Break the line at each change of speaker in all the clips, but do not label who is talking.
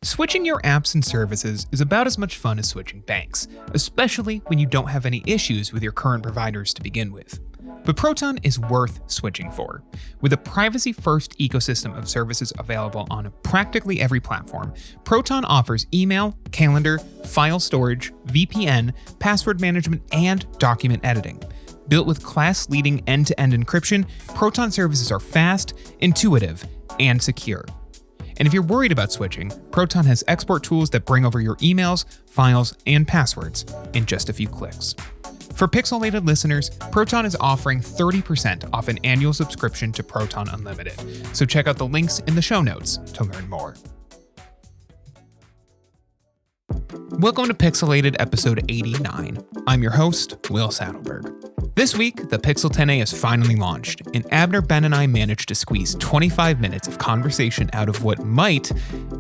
Switching your apps and services is about as much fun as switching banks, especially when you don't have any issues with your current providers to begin with. But Proton is worth switching for. With a privacy-first ecosystem of services available on practically every platform, Proton offers email, calendar, file storage, VPN, password management, and document editing. Built with class-leading end-to-end encryption, Proton services are fast, intuitive, and secure. And if you're worried about switching, Proton has export tools that bring over your emails, files, and passwords in just a few clicks. For Pixelated listeners, Proton is offering 30% off an annual subscription to Proton Unlimited. So check out the links in the show notes to learn more. Welcome to Pixelated episode 89. I'm your host, Will Saddleberg. This week, the Pixel 10a is finally launched, and Abner, Ben, and I managed to squeeze 25 minutes of conversation out of what might,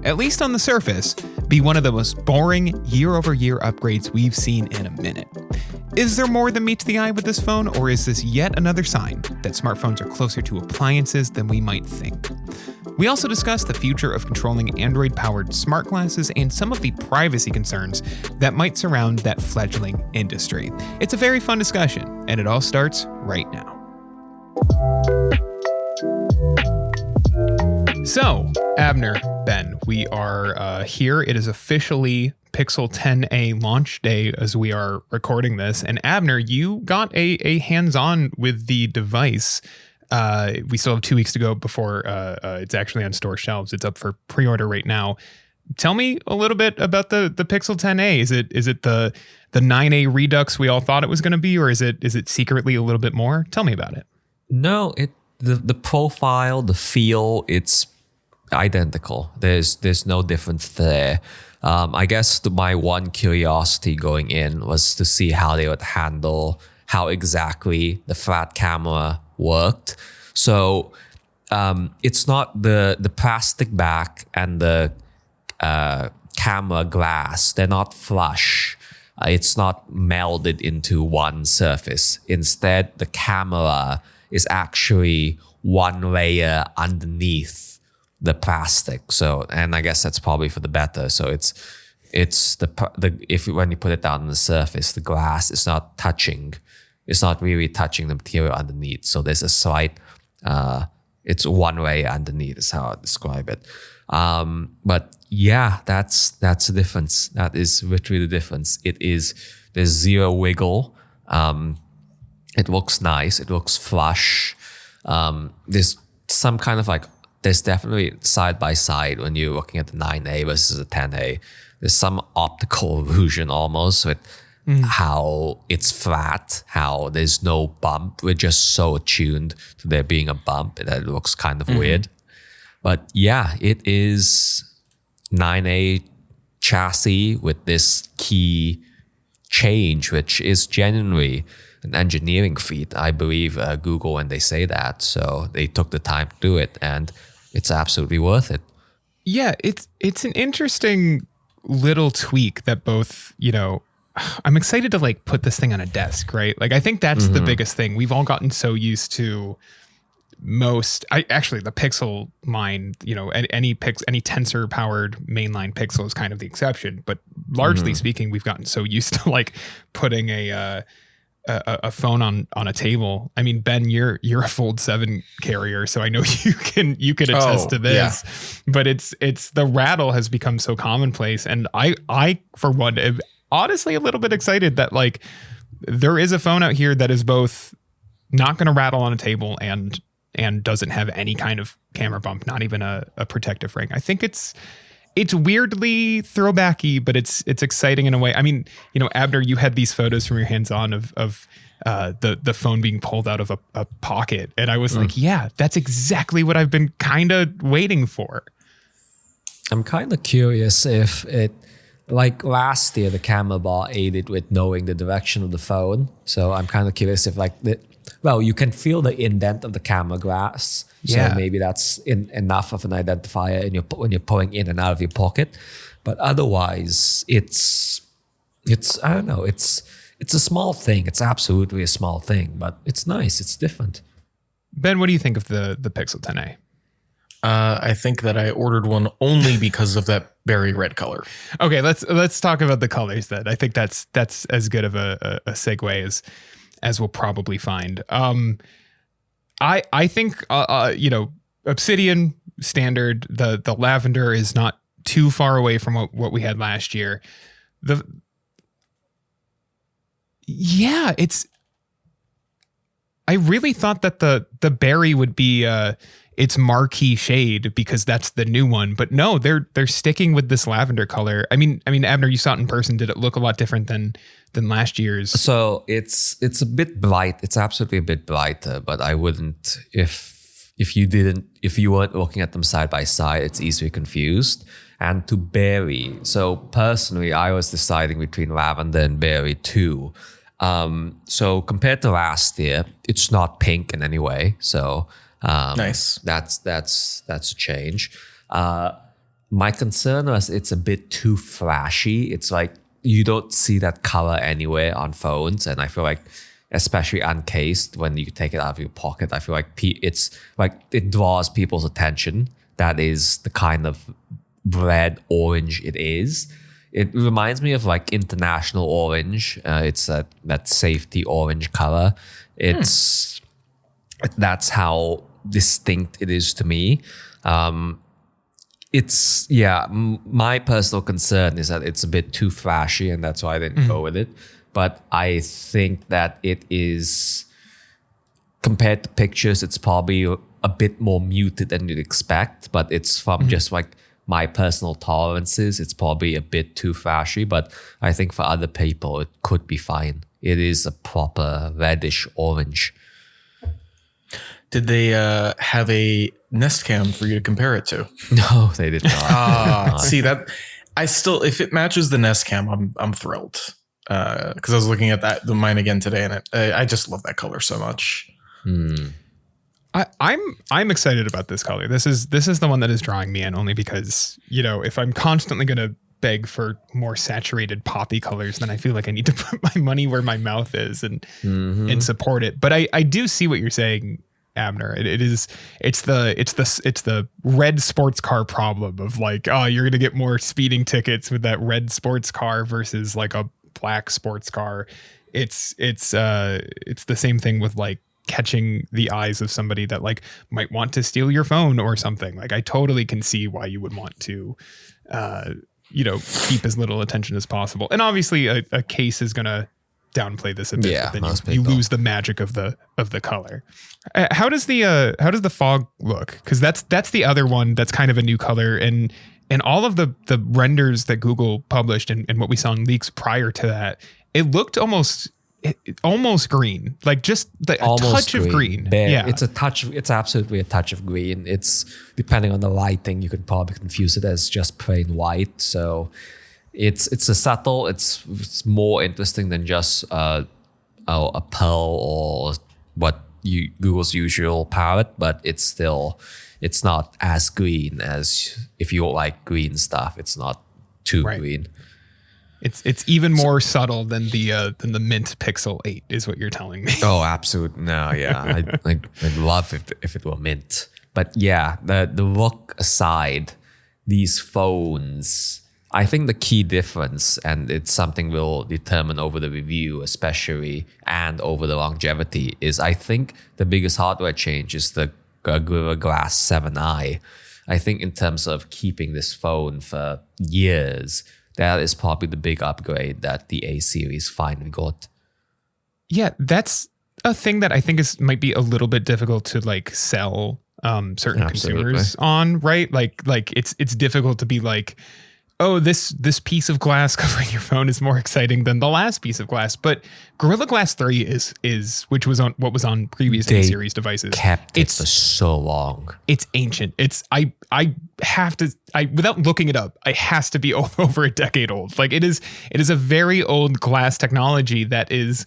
at least on the surface, be one of the most boring year-over-year upgrades we've seen in a minute. Is there more than meets the eye with this phone, or is this yet another sign that smartphones are closer to appliances than we might think? We also discussed the future of controlling Android-powered smart glasses and some of the privacy concerns that might surround that fledgling industry. It's a very fun discussion, and it all starts right now. So, Abner, Ben, we are here. It is officially Pixel 10a launch day as we are recording this. And Abner, you got a hands-on with the device. We still have 2 weeks to go before it's actually on store shelves. It's up for pre-order right now. Tell me a little bit about the Pixel 10a. Is it the 9a Redux we all thought it was going to be, or is it secretly a little bit more? Tell me about it.
No, the profile, the feel, it's identical. There's no difference there. I guess my one curiosity going in was to see how they would handle how exactly the flat camera worked. So it's not the plastic back and the camera glass. They're not flush. It's not melded into one surface. Instead, the camera is actually one layer underneath the plastic. So, and I guess that's probably for the better. So it's when you put it down on the surface, the glass is not touching. It's not really touching the material underneath. So there's a slight, it's one layer underneath is how I describe it. But yeah, that's the difference. That is literally the difference. There's zero wiggle. It looks nice. It looks flush. There's some kind of there's definitely side by side when you're looking at the 9A versus the 10A. There's some optical illusion almost with how it's flat, how there's no bump. We're just so attuned to there being a bump that it looks kind of weird. But yeah, it is 9A chassis with this key change, which is genuinely an engineering feat. I believe Google when they say that. So they took the time to do it, and it's absolutely worth it.
Yeah, it's an interesting little tweak that both, I'm excited to put this thing on a desk, right? I think that's the biggest thing. We've all gotten so used to the Pixel line, any tensor powered mainline Pixel is kind of the exception, but largely speaking, we've gotten so used to putting a phone on a table. I mean, Ben, you're a Fold 7 carrier, so I know you can attest to this. Yeah. But it's the rattle has become so commonplace, and I for one am honestly a little bit excited that there is a phone out here that is both not going to rattle on a table and doesn't have any kind of camera bump, not even a protective ring. I think it's weirdly throwbacky, but it's exciting in a way. I mean, Abner, you had these photos from your hands-on of the phone being pulled out of a pocket, and I was like, yeah, that's exactly what I've been kind of waiting for.
I'm kind of curious if it, last year, the camera bar aided with knowing the direction of the phone. So I'm kind of curious if you can feel the indent of the camera glass. So maybe that's enough of an identifier when you're pulling in and out of your pocket. But otherwise, it's I don't know. It's a small thing. It's absolutely a small thing, but it's nice. It's different.
Ben, what do you think of the Pixel 10a?
I think that I ordered one only because of that berry red color.
Okay, let's talk about the colors then. I think that's as good of a segue as we'll probably find. I think Obsidian standard, the lavender is not too far away from what we had last year. I really thought that the berry would be its marquee shade because that's the new one, but no, they're sticking with this lavender color. I mean, Abner, you saw it in person. Did it look a lot different than last year's?
So it's a bit bright. It's absolutely a bit brighter, but I wouldn't if you weren't looking at them side by side, it's easily confused. And to berry, so personally, I was deciding between lavender and berry too. So compared to last year, it's not pink in any way. So
Nice.
That's a change. My concern was it's a bit too flashy. It's like you don't see that color anywhere on phones, and I feel like, especially uncased, when you take it out of your pocket, I feel like it's like it draws people's attention. That is the kind of red orange it is. It reminds me of like international orange. It's that safety orange color. That's how distinct it is to me. My personal concern is that it's a bit too flashy, and that's why I didn't go with it. But I think that it is, compared to pictures, it's probably a bit more muted than you'd expect. But it's from just like my personal tolerances, it's probably a bit too flashy. But I think for other people, it could be fine. It is a proper reddish orange.
Did they have a Nest Cam for you to compare it to?
No, they did not.
See that? If it matches the Nest Cam, I'm thrilled. Because I was looking at mine again today, and I just love that color so much.
I'm excited about this color. This is the one that is drawing me in, only because, if I'm constantly going to beg for more saturated poppy colors, then I feel like I need to put my money where my mouth is and support it. But I do see what you're saying, Abner. It's the red sports car problem of like, oh, you're gonna get more speeding tickets with that red sports car versus like a black sports car. It's the same thing with like catching the eyes of somebody that like might want to steal your phone or something. Like I totally can see why you would want to keep as little attention as possible. And obviously a case is gonna downplay this a bit,
Yeah,
but then you lose the magic of the color. How does the fog look? Because that's the other one that's kind of a new color, and all of the renders that Google published and what we saw in leaks prior to that, it looked almost green, like just a touch of green.
Yeah, it's absolutely a touch of green. It's, depending on the lighting, you could probably confuse it as just plain white. So it's a subtle. It's more interesting than just a pearl or what Google's usual palette, but it's not as green as, if you like green stuff, it's not too green.
It's even more subtle than the Mint Pixel 8 is what you're telling me.
Oh, absolutely. No, yeah. I'd love if it were Mint. But yeah, the look aside, these phones, I think the key difference, and it's something we'll determine over the review especially, and over the longevity, is I think the biggest hardware change is the Gorilla Glass 7i. I think in terms of keeping this phone for years, that is probably the big upgrade that the A series finally got.
Yeah, that's a thing that I think might be a little bit difficult to like sell certain consumers on, right? Like it's difficult to be like, oh, this piece of glass covering your phone is more exciting than the last piece of glass. But Gorilla Glass 3 is which was on what was on previous A series devices.
Kept it for so long.
It's ancient. I have to, without looking it up, it has to be over a decade old. Like it is a very old glass technology that is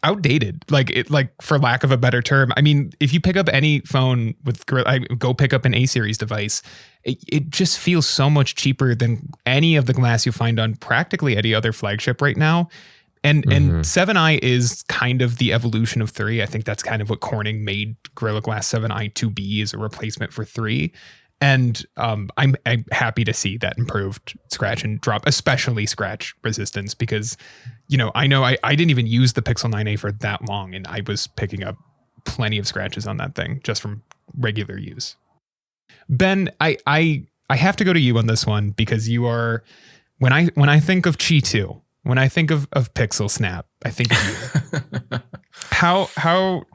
outdated, like for lack of a better term. I mean, if you pick up any phone with go pick up an A series device, it just feels so much cheaper than any of the glass you find on practically any other flagship right now. And 7i is kind of the evolution of 3. I think that's kind of what Corning made Gorilla Glass 7i to be, as a replacement for 3. And I'm happy to see that improved scratch and drop, especially scratch resistance, because, I know I didn't even use the Pixel 9a for that long, and I was picking up plenty of scratches on that thing just from regular use. Ben, I have to go to you on this one, because you are, when I think of Qi 2, when I think of Pixel Snap, I think of you. How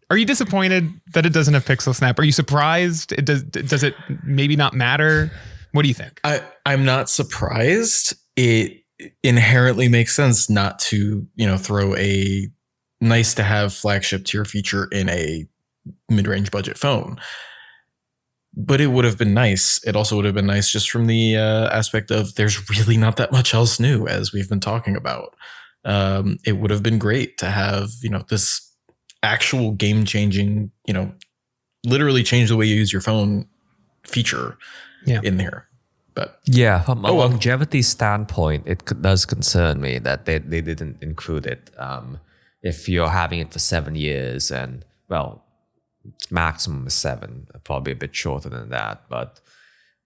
are you disappointed that it doesn't have Pixel Snap? Are you surprised? Does it maybe not matter? What do you think?
I'm not surprised. It inherently makes sense not to, throw a nice to have flagship tier feature in a mid-range budget phone. But it would have been nice. It also would have been nice just from the aspect of there's really not that much else new, as we've been talking about. It would have been great to have, this actual game-changing, literally change the way you use your phone feature in there. But
yeah, from a longevity standpoint, it does concern me that they didn't include it. If you're having it for 7 years, and maximum is 7, probably a bit shorter than that. But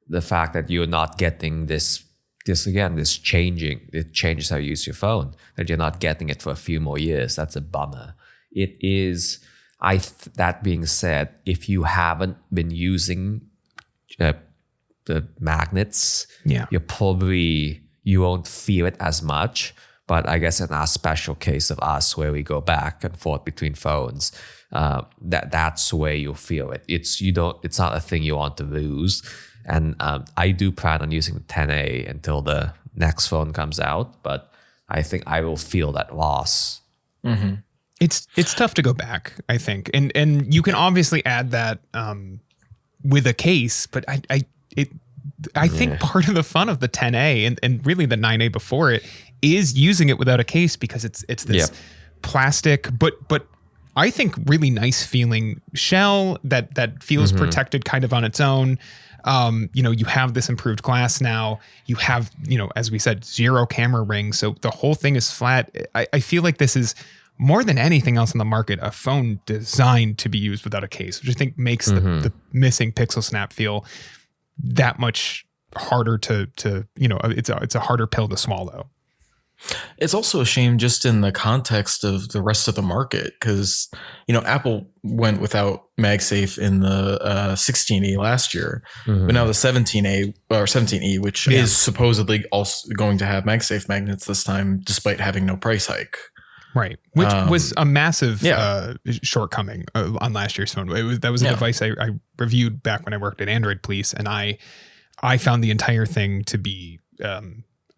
the fact that you're not getting this changing, it changes how you use your phone, that you're not getting it for a few more years, that's a bummer. It is, that being said, if you haven't been using the magnets, you won't feel it as much. But I guess in our special case of us, where we go back and forth between phones, that's where you'll feel it. It's not a thing you want to lose. And I do plan on using the 10A until the next phone comes out, but I think I will feel that loss.
Mm-hmm. It's tough to go back, I think, and you can obviously add that with a case, but I think part of the fun of the 10A and really the 9A before it is using it without a case, because it's this plastic, but I think really nice feeling shell that feels protected kind of on its own. You have this improved glass now. You have, as we said, 0 camera ring, so the whole thing is flat. I feel like this is, more than anything else on the market, a phone designed to be used without a case, which I think makes the missing Pixel Snap feel that much harder to it's a harder pill to swallow.
It's also a shame just in the context of the rest of the market, because, Apple went without MagSafe in the 16E last year, but now the 17A or 17E, which is supposedly also going to have MagSafe magnets this time, despite having no price hike.
Right, which was a massive shortcoming on last year's phone. That was a device I reviewed back when I worked at Android Police, and I found the entire thing to be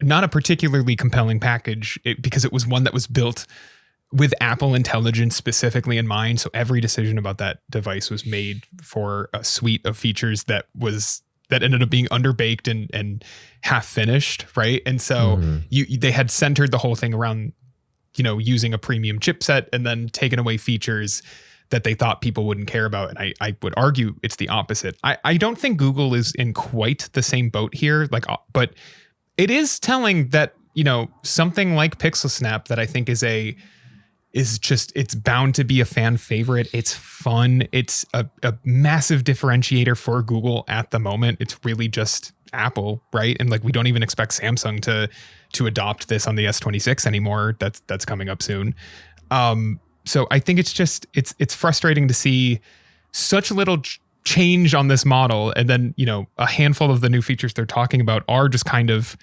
not a particularly compelling package, because it was one that was built with Apple intelligence specifically in mind. So every decision about that device was made for a suite of features that ended up being underbaked and half finished, right? And so they had centered the whole thing around using a premium chipset and then taken away features that they thought people wouldn't care about. And I would argue it's the opposite. I don't think Google is in quite the same boat here, but it is telling that, something like Pixel Snap that I think it's bound to be a fan favorite. It's fun. It's a massive differentiator for Google at the moment. It's really just Apple, right? And we don't even expect Samsung to adopt this on the S26 anymore. That's coming up soon. So I think it's frustrating to see such little change on this model, and then a handful of the new features they're talking about are just kind of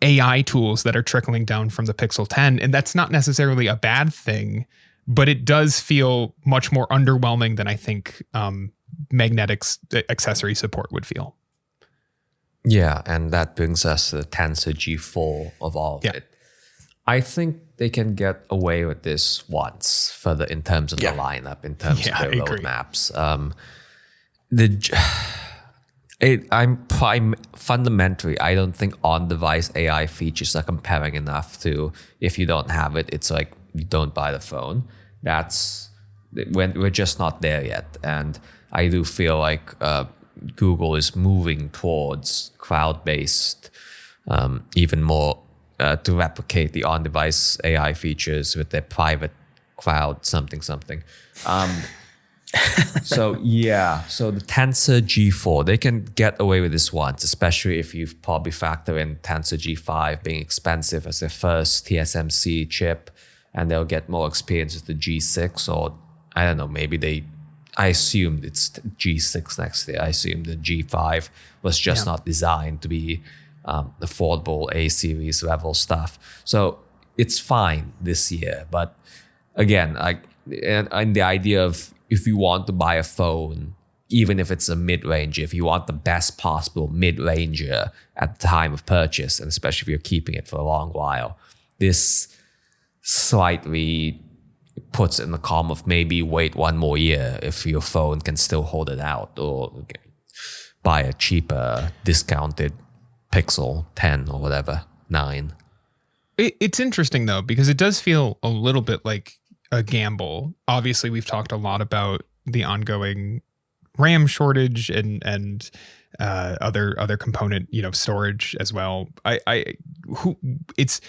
AI tools that are trickling down from the Pixel 10, and that's not necessarily a bad thing, but it does feel much more underwhelming than I think Magnetic's accessory support would feel.
Yeah, and that brings us to the Tensor G4 of all of it. I think they can get away with this once further in terms of the lineup, in terms of their roadmaps. Fundamentally, I don't think on-device AI features are compelling enough to, if you don't have it, it's like you don't buy the phone. We're just not there yet. And I do feel like Google is moving towards cloud-based, even more to replicate the on-device AI features with their private cloud something. So so the Tensor G4, they can get away with this once, especially if you probably factor in Tensor G5 being expensive as their first TSMC chip, and they'll get more experience with the G6, or I don't know, I assumed it's G6 next year. I assumed the G5 was just not designed to be affordable A-series level stuff. So it's fine this year. But again, and the idea of if you want to buy a phone, even if it's a mid-range, if you want the best possible mid-ranger at the time of purchase, and especially if you're keeping it for a long while, this slightly puts in the column of maybe wait one more year if your phone can still hold it out, or buy a cheaper discounted Pixel 10 or whatever, 9.
It's interesting though, because it does feel a little bit like a gamble. Obviously, we've talked a lot about the ongoing RAM shortage and other component, storage as well. It's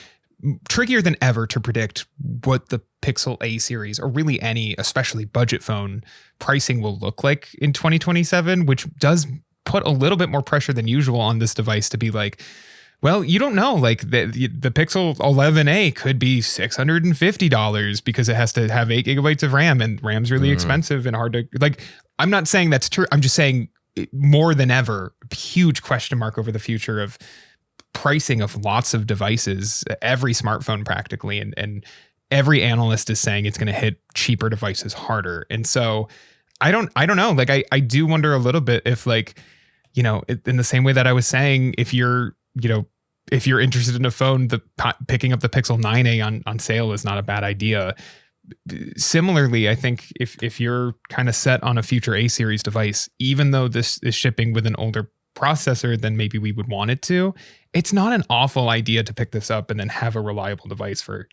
trickier than ever to predict what the Pixel A series, or really any, especially budget phone pricing, will look like in 2027, which does put a little bit more pressure than usual on this device to be like, well, you don't know, like the Pixel 11A could be $650 because it has to have 8 gigabytes of RAM, and RAM's really expensive and hard to, like, I'm not saying that's true. I'm just saying more than ever, huge question mark over the future of pricing of lots of devices, every smartphone practically, and every analyst is saying it's going to hit cheaper devices harder. And so I don't know, like I do wonder a little bit if, like, in the same way that I was saying, if you're interested in a phone, picking up the Pixel 9a on sale is not a bad idea. Similarly, I think if you're kind of set on a future A series device, even though this is shipping with an older processor than maybe we would want it to, it's not an awful idea to pick this up and then have a reliable device for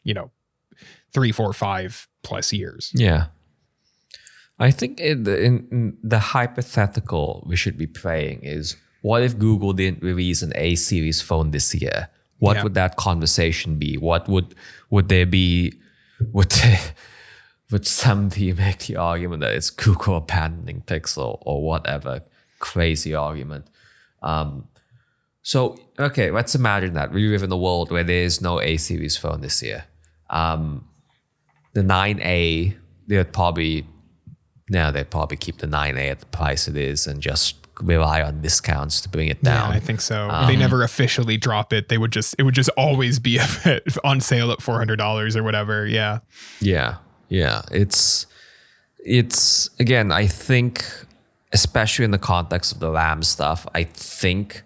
3, 4, 5 plus years.
Yeah. I think in the hypothetical we should be playing is, what if Google didn't release an A series phone this year? What would that conversation be? What would there be? Would somebody make the argument that it's Google abandoning Pixel or whatever crazy argument? So, okay, let's imagine that we live in a world where there is no A series phone this year. The 9A, they'd probably keep the 9A at the price it is and just rely on discounts to bring it down.
Yeah, I think so. They never officially drop it. It would just always be on sale at $400 or whatever. Yeah.
Yeah. It's again, I think, especially in the context of the RAM stuff, I think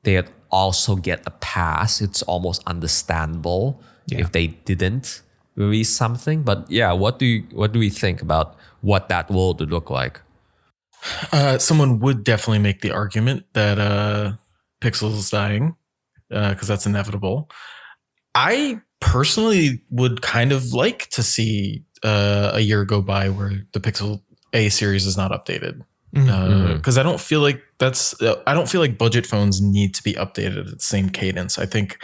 they'd also get a pass. It's almost understandable if they didn't release something. But yeah, what do we think about what that world would look like?
Someone would definitely make the argument that Pixel is dying, because that's inevitable. I personally would kind of like to see a year go by where the Pixel A series is not updated, because I don't feel like budget phones need to be updated at the same cadence. I think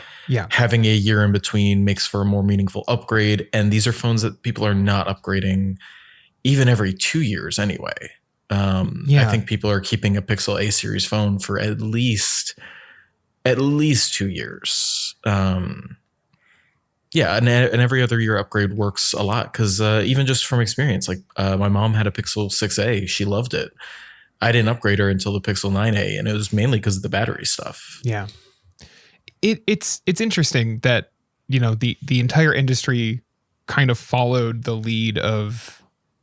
having a year in between makes for a more meaningful upgrade, and these are phones that people are not upgrading even every 2 years anyway. I think people are keeping a Pixel A series phone for at least 2 years. And every other year upgrade works a lot, because even just from experience, like my mom had a Pixel 6a, she loved it. I didn't upgrade her until the Pixel 9a, and it was mainly because of the battery stuff.
Yeah, it's interesting that the entire industry kind of followed the lead of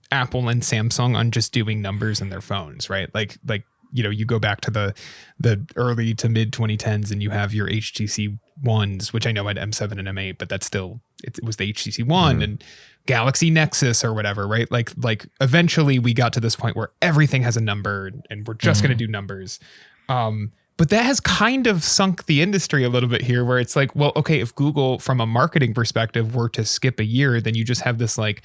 Apple and Samsung on just doing numbers in their phones, right? Like you go back to the early to mid 2010s and you have your HTC ones, which I know had M7 and M8, but that's still, it was the HTC One and Galaxy Nexus or whatever, right? Like eventually we got to this point where everything has a number and we're just going to do numbers. But that has kind of sunk the industry a little bit here, where it's like, well, okay, if Google from a marketing perspective were to skip a year, then you just have this like,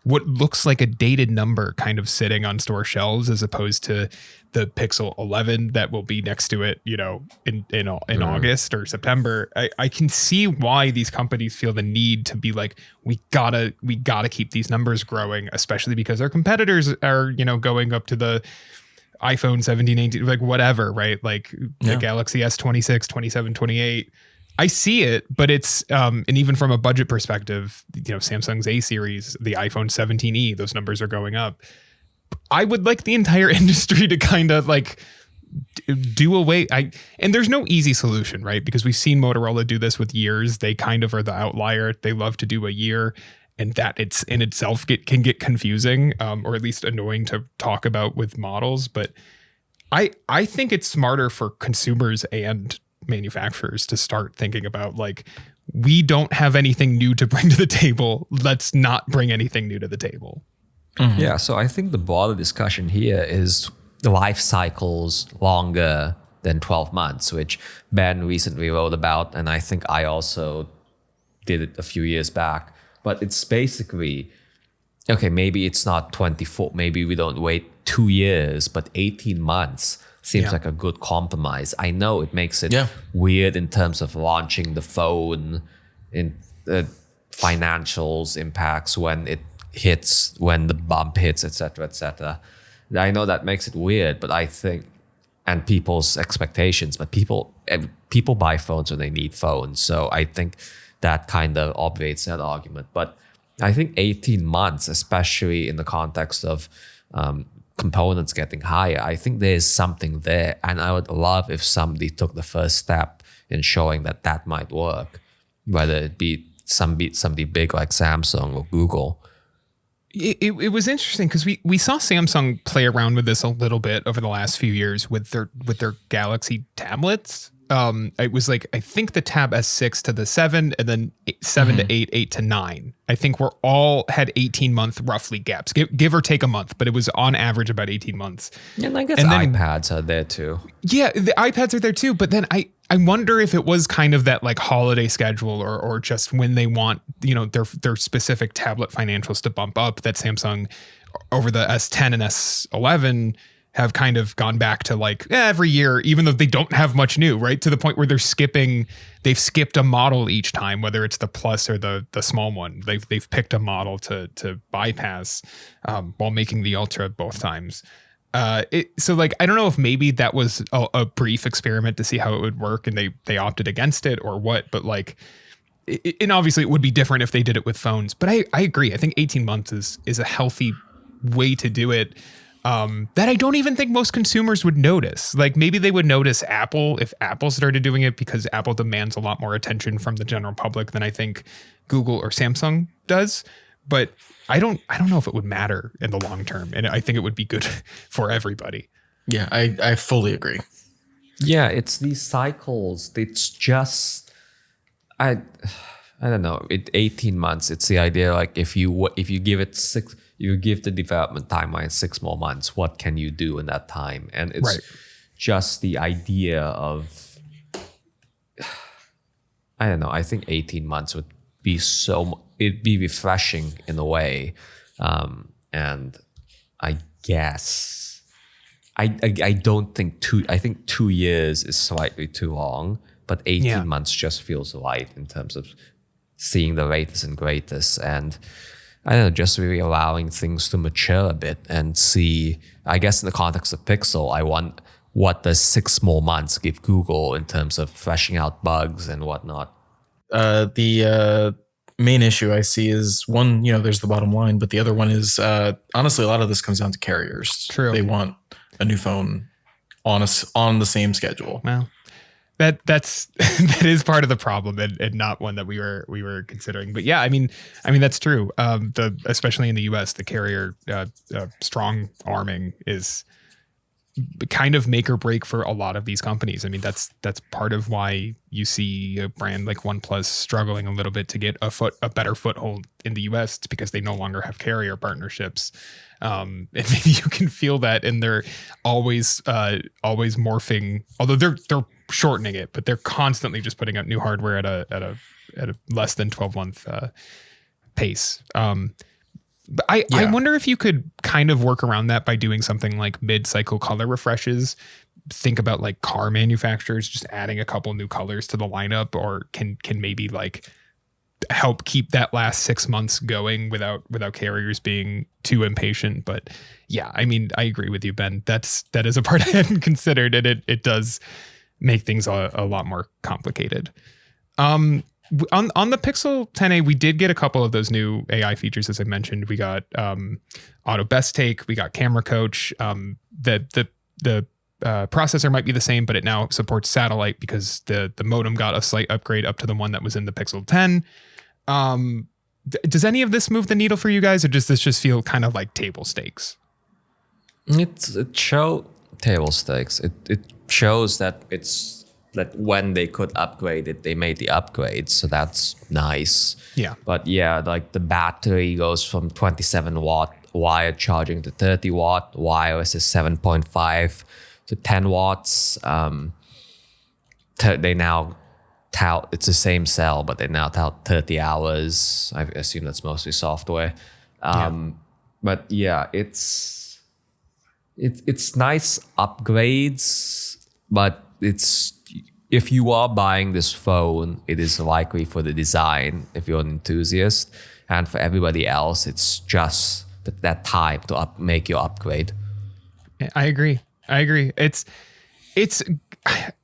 what looks like a dated number kind of sitting on store shelves as opposed to the Pixel 11 that will be next to it, in August or September. I can see why these companies feel the need to be like, we gotta keep these numbers growing, especially because our competitors are, going up to the iPhone 17, 18, like whatever, right? Like the Galaxy S26, 27, 28. I see it, but it's, and even from a budget perspective, Samsung's A series, the iPhone 17e, those numbers are going up. I would like the entire industry to kind of like do away. And there's no easy solution, right? Because we've seen Motorola do this with years. They kind of are the outlier. They love to do a year, and that it's in itself can get confusing, or at least annoying to talk about with models. But I think it's smarter for consumers and manufacturers to start thinking about like, we don't have anything new to bring to the table. Let's not bring anything new to the table.
Mm-hmm. Yeah, so I think the broader discussion here is the life cycles longer than 12 months, which Ben recently wrote about, and I think I also did it a few years back. But it's basically, okay, maybe it's not 24, maybe we don't wait 2 years, but 18 months seems like a good compromise. I know it makes it weird in terms of launching the phone, in financials impacts when it hits, when the bump hits, etc., etc. I know that makes it weird, but I think, and people's expectations, but people buy phones when they need phones. So I think that kind of obviates that argument. But I think 18 months, especially in the context of components getting higher, I think there's something there. And I would love if somebody took the first step in showing that might work, whether it be somebody big like Samsung or Google.
It was interesting because we saw Samsung play around with this a little bit over the last few years with their Galaxy tablets. It was like, I think the Tab S6 to the 7, and then 7 to 8, 8 to 9. I think we're all had 18-month roughly gaps, give or take a month, but it was on average about 18 months.
And I guess iPads are there too.
Yeah, the iPads are there too, but then I wonder if it was kind of that like holiday schedule or just when they want, their specific tablet financials to bump up, that Samsung over the S10 and S11 have kind of gone back to like every year, even though they don't have much new, right? To the point where they've skipped a model each time, whether it's the Plus or the small one. They've picked a model to bypass while making the Ultra both times. So like, I don't know if maybe that was a brief experiment to see how it would work and they opted against it or what, but like, and obviously it would be different if they did it with phones, but I agree. I think 18 months is a healthy way to do it. That I don't even think most consumers would notice. Like maybe they would notice Apple if Apple started doing it, because Apple demands a lot more attention from the general public than I think Google or Samsung does. But I don't know if it would matter in the long term. And I think it would be good for everybody.
Yeah, I fully agree.
Yeah, it's these cycles. It's just, I don't know. 18 months. It's the idea like if you give it you give the development timeline 6 more months, what can you do in that time? And it's just the idea of, I don't know, I think 18 months would be it'd be refreshing in a way. And I guess, I don't think I think 2 years is slightly too long, but 18 months just feels right in terms of seeing the latest and greatest. And I don't know, just really allowing things to mature a bit and see, I guess in the context of Pixel, I want what does 6 more months give Google in terms of fleshing out bugs and whatnot.
The main issue I see is one, there's the bottom line, but the other one is honestly, a lot of this comes down to carriers.
True.
They want a new phone on the same schedule.
Well, that is part of the problem and not one that we were considering. But yeah, I mean that's true. Especially in the US, the carrier strong arming is kind of make or break for a lot of these companies. I mean, that's part of why you see a brand like OnePlus struggling a little bit to get a better foothold in the US. It's because they no longer have carrier partnerships. And maybe you can feel that, and they're always morphing, although they're shortening it, but they're constantly just putting out new hardware at a less than 12-month pace. But I wonder if you could kind of work around that by doing something like mid-cycle color refreshes. Think about like car manufacturers just adding a couple new colors to the lineup, or can maybe like help keep that last 6 months going without carriers being too impatient. But yeah, I mean, I agree with you, Ben. That is a part I hadn't considered, and it does make things a lot more complicated. On the Pixel 10a, we did get a couple of those new AI features, as I mentioned. We got auto best take, we got camera coach. The processor might be the same, but it now supports satellite because the modem got a slight upgrade up to the one that was in the Pixel 10. Does any of this move the needle for you guys, or does this just feel kind of like table stakes?
It shows table stakes. It shows that it's that when they could upgrade it, they made the upgrade. So that's nice.
Yeah.
But yeah, like the battery goes from 27 watt wired charging to 30 watt. Wireless is 7.5 to 10 watts. They now tout, it's the same cell, but they now tout 30 hours. I assume that's mostly software. But yeah, it's nice upgrades, but if you are buying this phone, it is likely for the design if you're an enthusiast, and for everybody else, it's just that time to make your upgrade.
I agree. It's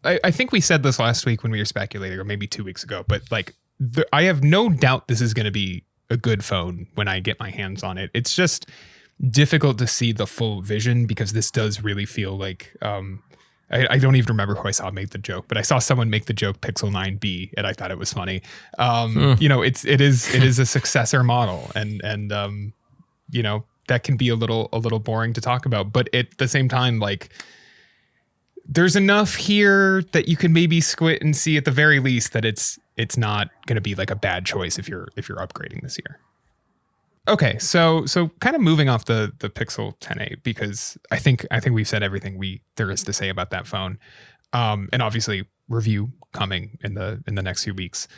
I think we said this last week when we were speculating, or maybe 2 weeks ago, but like I have no doubt this is going to be a good phone when I get my hands on it. It's just difficult to see the full vision because this does really feel like I don't even remember who I saw make the joke, but I saw someone make the joke Pixel 9B, and I thought it was funny. You know, it is a successor model, and you know, that can be a little boring to talk about, but at the same time, like there's enough here that you can maybe squint and see at the very least that it's not going to be like a bad choice if you're upgrading this year. Okay, so kind of moving off the Pixel 10a, because I think we've said everything there is to say about that phone, and obviously review coming in the next few weeks.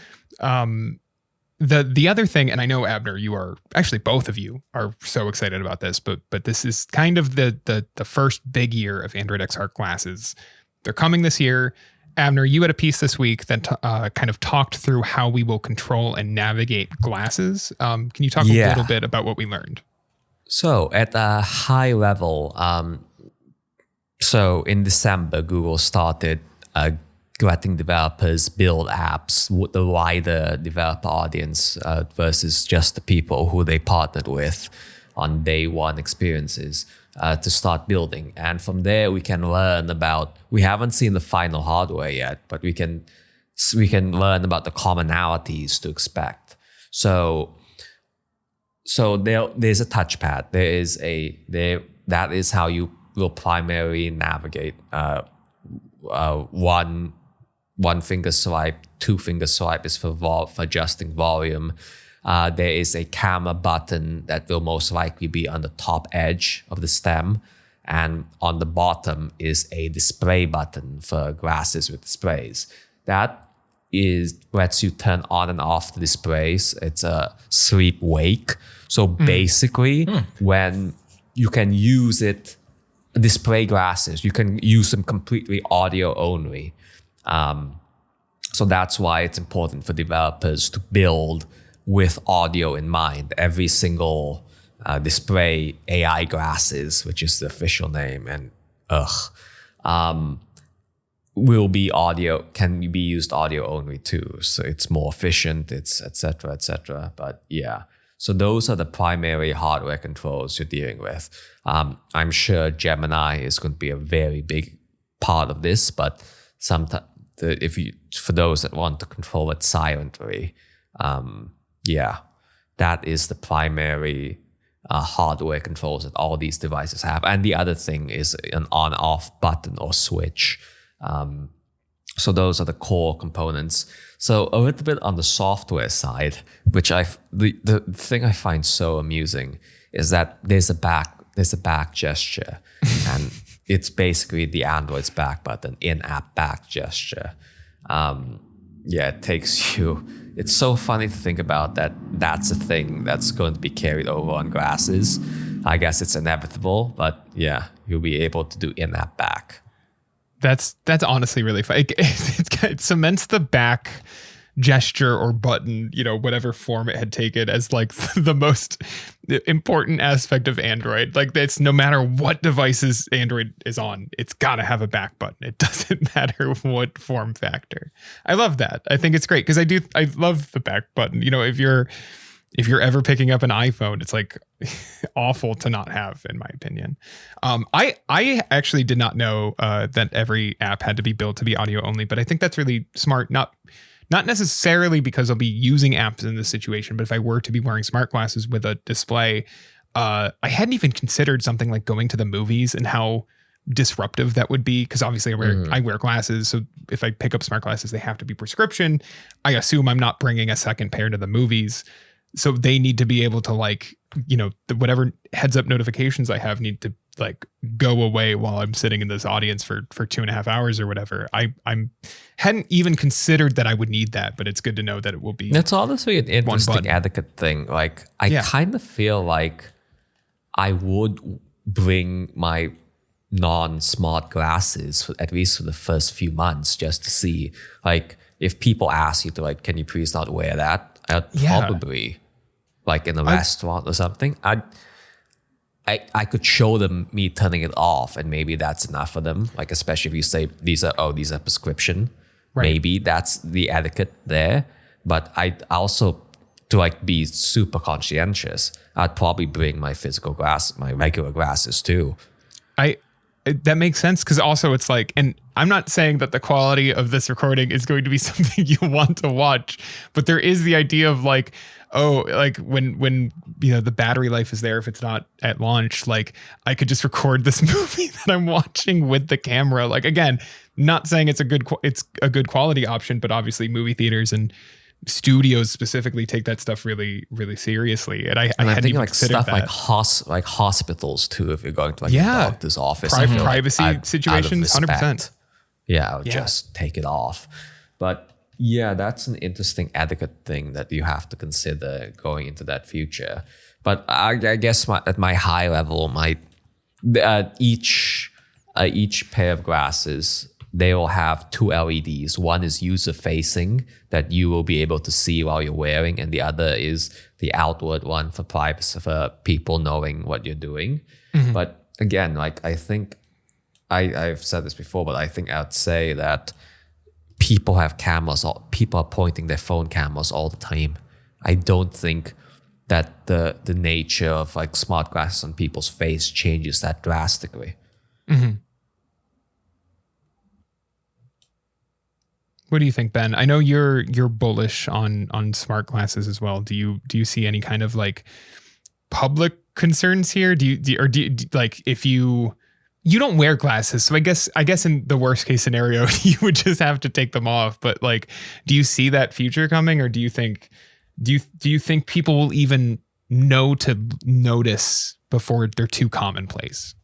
The other thing, and I know Abner, you are actually, both of you are so excited about this, but this is kind of the first big year of Android XR glasses. They're coming this year. Abner, you had a piece this week that kind of talked through how we will control and navigate glasses. Can you talk a little bit about what we learned?
So at a high level, so in December, Google started letting developers build apps with the wider developer audience versus just the people who they partnered with on day one experiences to start building. And from there, we can learn about, we haven't seen the final hardware yet, but we can learn about the commonalities to expect. So there's a touchpad. That is how you will primarily navigate. One finger swipe, 2 finger swipe is for adjusting volume. There is a camera button that will most likely be on the top edge of the stem. And on the bottom is a display button for glasses with displays. That lets you turn on and off the displays. It's a sleep wake. So basically, when you can use it, display glasses, you can use them completely audio only. So that's why it's important for developers to build with audio in mind. Every single display AI glasses, which is the official name, and will be audio, can be used audio only too. So it's more efficient, it's et cetera. But yeah, so those are the primary hardware controls you're dealing with. I'm sure Gemini is going to be a very big part of this, but sometimes for those that want to control it silently, that is the primary hardware controls that all these devices have. And the other thing is an on-off button or switch. So those are the core components. So a little bit on the software side, which the thing I find so amusing is that there's a back gesture, and it's basically the Android's back button, in-app back gesture. It takes you it's so funny to think about that that's a thing that's going to be carried over on glasses. I guess it's inevitable, but yeah, you'll be able to do in-app back.
That's honestly really fun. It cements the back gesture or button, whatever form it had taken, as like the most important aspect of Android. Like, that's no matter what devices Android is on, it's got to have a back button. It doesn't matter what form factor. I love that. I think it's great because I love the back button. If you're ever picking up an iPhone, it's like awful to not have, in my opinion. I actually did not know that every app had to be built to be audio only, but I think that's really smart. Not necessarily because I'll be using apps in this situation, but if I were to be wearing smart glasses with a display, I hadn't even considered something like going to the movies and how disruptive that would be. Because obviously I wear glasses, so if I pick up smart glasses, they have to be prescription. I assume I'm not bringing a second pair to the movies. So they need to be able to whatever heads up notifications I have need to go away while I'm sitting in this audience for 2.5 hours or whatever. I hadn't even considered that I would need that, but it's good to know that it will be.
That's honestly an interesting etiquette thing. Like, I kind of feel like I would bring my non-smart glasses at least for the first few months, just to see, like, if people ask you to can you please not wear that? I'd probably, like in a restaurant or something, I could show them me turning it off, and maybe that's enough for them. Like, especially if you say these are prescription, right. Maybe that's the etiquette there. But I also, to be super conscientious, I'd probably bring my my regular glasses too.
That makes sense, because also it's and I'm not saying that the quality of this recording is going to be something you want to watch, but there is the idea of when the battery life is there, if it's not at launch, I could just record this movie that I'm watching with the camera. Again, not saying it's a good quality option, but obviously movie theaters and studios specifically take that stuff really, really seriously. And I hadn't even considered
stuff
that.
like hospitals too, if you're going to a doctor's office.
Privacy situations, 100%.
Yeah, I would just take it off. But yeah, that's an interesting etiquette thing that you have to consider going into that future. But I guess at my high level, each pair of glasses, they will have two LEDs. One is user facing that you will be able to see while you're wearing, and the other is the outward one for privacy, for people knowing what you're doing. Mm-hmm. But again, I think I've said this before, but I think I'd say that people have cameras, people are pointing their phone cameras all the time. I don't think that the nature of smart glasses on people's face changes that drastically.
Mm-hmm. What do you think, Ben? I know you're bullish on smart glasses as well. Do you see any kind of public concerns here? Do you if you don't wear glasses, so I guess in the worst case scenario you would just have to take them off. But do you see that future coming, or do you think people will even know to notice before they're too commonplace?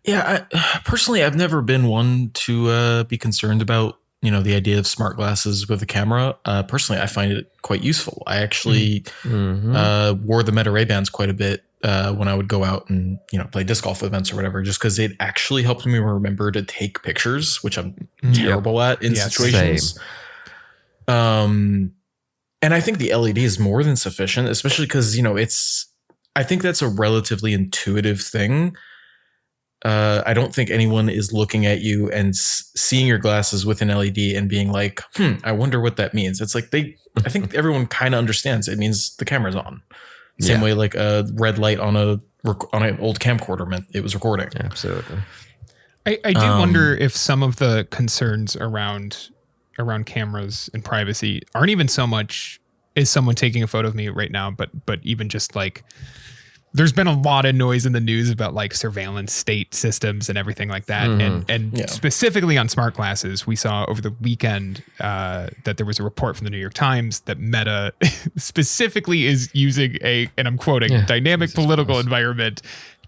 Yeah, personally, I've never been one to be concerned about the idea of smart glasses with a camera. Personally, I find it quite useful. I actually wore the Meta Ray-Bans quite a bit when I would go out and play disc golf events or whatever, just because it actually helped me remember to take pictures, which I'm terrible at in situations. Same. And I think the LED is more than sufficient, especially because I think that's a relatively intuitive thing. I don't think anyone is looking at you and seeing your glasses with an LED and being like, I wonder what that means. It's I think everyone kind of understands it means the camera's on. Same way a red light on an old camcorder meant it was recording.
Absolutely.
I do wonder if some of the concerns around cameras and privacy aren't even so much is someone taking a photo of me right now, but even just there's been a lot of noise in the news about surveillance state systems and everything like that. And specifically on smart glasses, we saw over the weekend that there was a report from the New York Times that Meta specifically is using and I'm quoting, dynamic political environment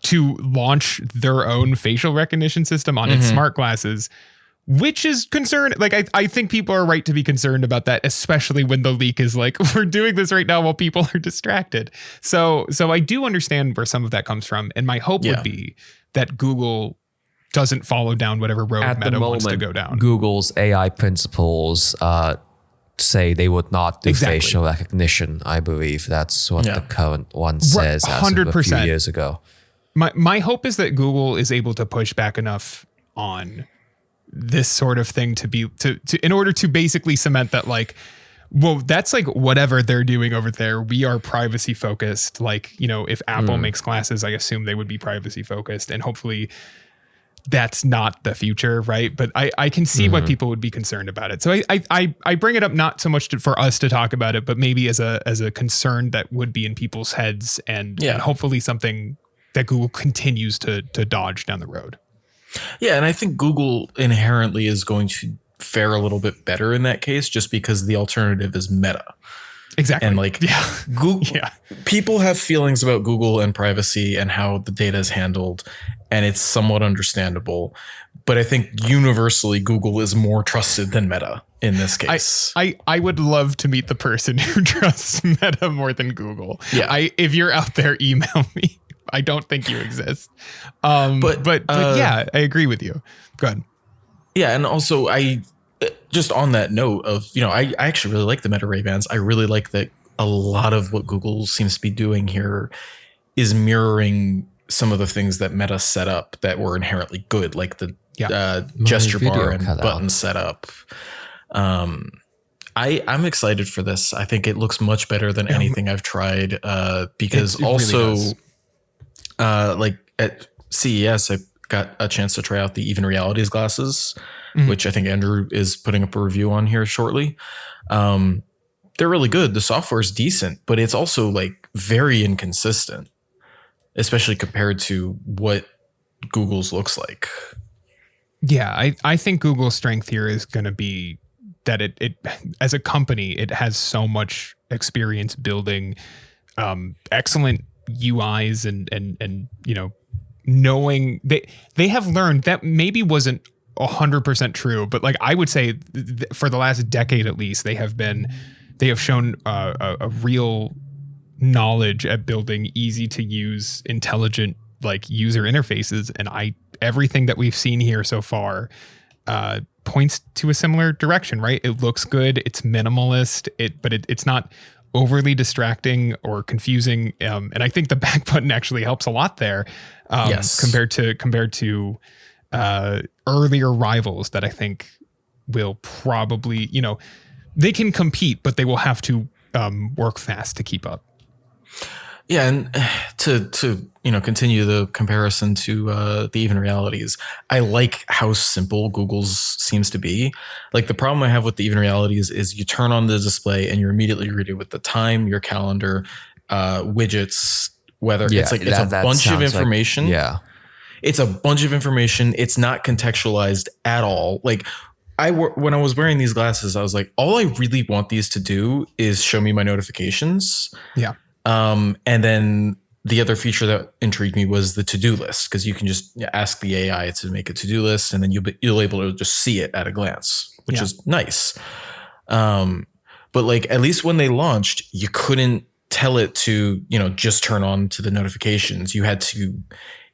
to launch their own facial recognition system on its smart glasses, which is concerned. Like, I think people are right to be concerned about that, especially when the leak is like, we're doing this right now while people are distracted. So I do understand where some of that comes from. And my hope would be that Google doesn't follow down whatever road Meta wants to go down.
Google's AI principles say they would not do facial recognition. I believe that's what the current one says 100%. As of a few years ago.
My hope is that Google is able to push back enough on this sort of thing to in order to basically cement that, like, well, that's like whatever they're doing over there. We are privacy focused. Like, you know, if Apple makes glasses, I assume they would be privacy focused, and hopefully that's not the future, right? But I can see why people would be concerned about it. So I bring it up not so much for us to talk about it, but maybe as a concern that would be in people's heads, and hopefully something that Google continues to dodge down the road.
Yeah, and I think Google inherently is going to fare a little bit better in that case, just because the alternative is Meta.
Exactly.
And like Google, people have feelings about Google and privacy and how the data is handled, and it's somewhat understandable. But I think universally Google is more trusted than Meta in this case.
I would love to meet the person who trusts Meta more than Google.
Yeah.
If you're out there, email me. I don't think you exist. But yeah, I agree with you. Go ahead.
Yeah, and also I just on that note of, you know, I actually really like the Meta Ray-Bans. I really like that a lot of what Google seems to be doing here is mirroring some of the things that Meta set up that were inherently good, like the gesture bar and button setup. I'm excited for this. I think it looks much better than anything I've tried, because it also really like at CES, I got a chance to try out the Even Realities glasses, which I think Andrew is putting up a review on here shortly. They're really good. The software is decent, but it's also like very inconsistent, especially compared to what Google's looks like.
Yeah, I think Google's strength here is going to be that it as a company, it has so much experience building excellent UIs and you know, knowing they have learned that maybe wasn't 100% true, but like I would say for the last decade at least, they have shown a real knowledge at building easy to use, intelligent like user interfaces, and everything that we've seen here so far points to a similar direction, right? It looks good, it's minimalist, but it's not overly distracting or confusing, and I think the back button actually helps a lot there. Compared to earlier rivals that I think will probably, you know, they can compete, but they will have to work fast to keep up.
Yeah, and to you know, continue the comparison to the Even Realities, I like how simple Google's seems to be. Like the problem I have with the Even Realities is you turn on the display and you're immediately greeted with the time, your calendar, widgets, weather. It's like it's a bunch of information.
Like,
it's a bunch of information. It's not contextualized at all. Like when I was wearing these glasses, I was like, all I really want these to do is show me my notifications.
Yeah.
And then the other feature that intrigued me was the to-do list, because you can just ask the AI to make a to-do list, and then you'll able to just see it at a glance, which is nice. But like at least when they launched, you couldn't tell it to, you know, just turn on to the notifications. You had to,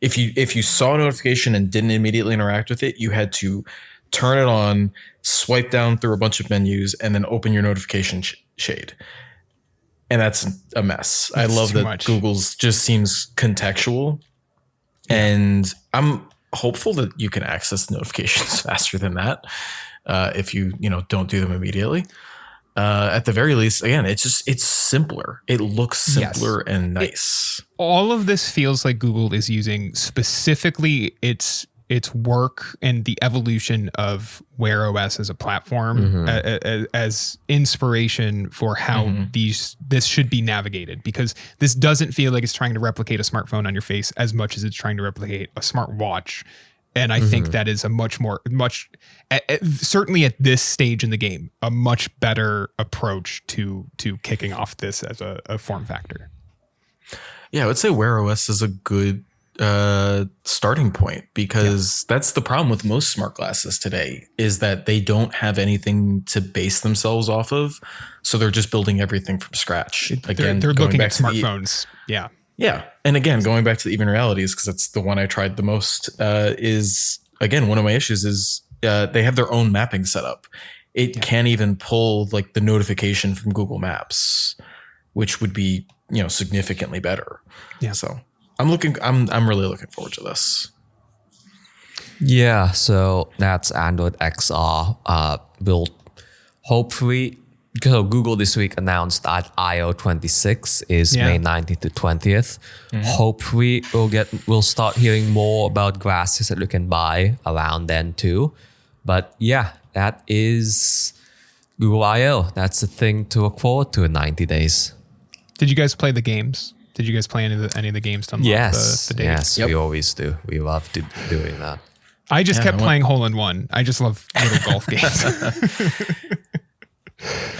if you saw a notification and didn't immediately interact with it, you had to turn it on, swipe down through a bunch of menus, and then open your notification shade. And that's a mess. I love that Google's just seems contextual. And I'm hopeful that you can access notifications faster than that if you don't do them immediately. At the very least, again, it's simpler. It looks simpler and nice.
All of this feels like Google is using specifically its work and the evolution of Wear OS as a platform as inspiration for how this should be navigated, because this doesn't feel like it's trying to replicate a smartphone on your face as much as it's trying to replicate a smartwatch. And I think that is a much certainly at this stage in the game, a much better approach to kicking off this as a form factor.
Yeah, I would say Wear OS is a good starting point, because that's the problem with most smart glasses today, is that they don't have anything to base themselves off of. So they're just building everything from scratch. Again,
they're
going
looking
back
at
to
smartphones. Yeah.
Yeah. And again, going back to the even realities, because that's the one I tried the most, is again, one of my issues is they have their own mapping setup. It can't even pull like the notification from Google Maps, which would be, significantly better.
Yeah.
So I'm really looking forward to this.
Yeah, so that's Android XR built. Hopefully, so Google this week announced that I/O 26 is May 19th to 20th. Hopefully, we'll start hearing more about glasses that you can buy around then too. But yeah, that is Google I/O. That's the thing to look forward to in 90 days.
Did you guys play the games? Did you guys play any of the games to unlock the date?
Yes, we always do. We love doing that.
I just kept playing Hole in One. I just love little golf games.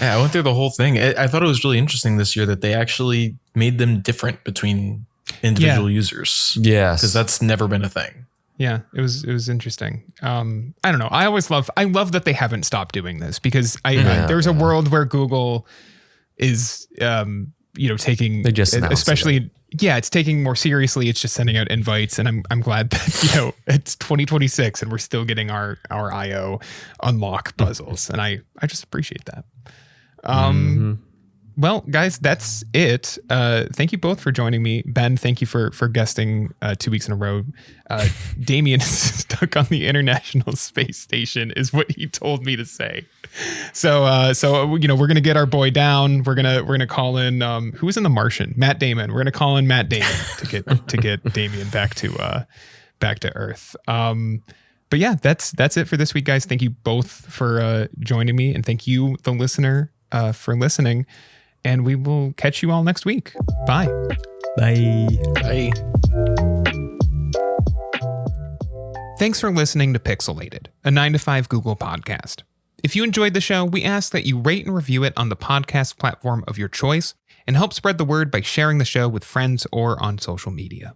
Yeah, I went through the whole thing. I thought it was really interesting this year that they actually made them different between individual users.
Yes,
because that's never been a thing.
Yeah, it was interesting. I don't know. I love that they haven't stopped doing this, because there's a world where Google is taking, especially it's taking more seriously. It's just sending out invites, and I'm glad that it's 2026 and we're still getting our I/O unlock puzzles, and I just appreciate that. Well, guys, that's it. Thank you both for joining me. Ben, thank you for guesting 2 weeks in a row. Damien is stuck on the International Space Station, is what he told me to say. So we're gonna get our boy down. We're gonna call in who was in The Martian? Matt Damon. We're gonna call in Matt Damon to get Damien back to Earth. But yeah, that's it for this week, guys. Thank you both for joining me, and thank you, the listener, for listening. And we will catch you all next week. Bye.
Bye.
Bye.
Thanks for listening to Pixelated, a 9 to 5 Google podcast. If you enjoyed the show, we ask that you rate and review it on the podcast platform of your choice, and help spread the word by sharing the show with friends or on social media.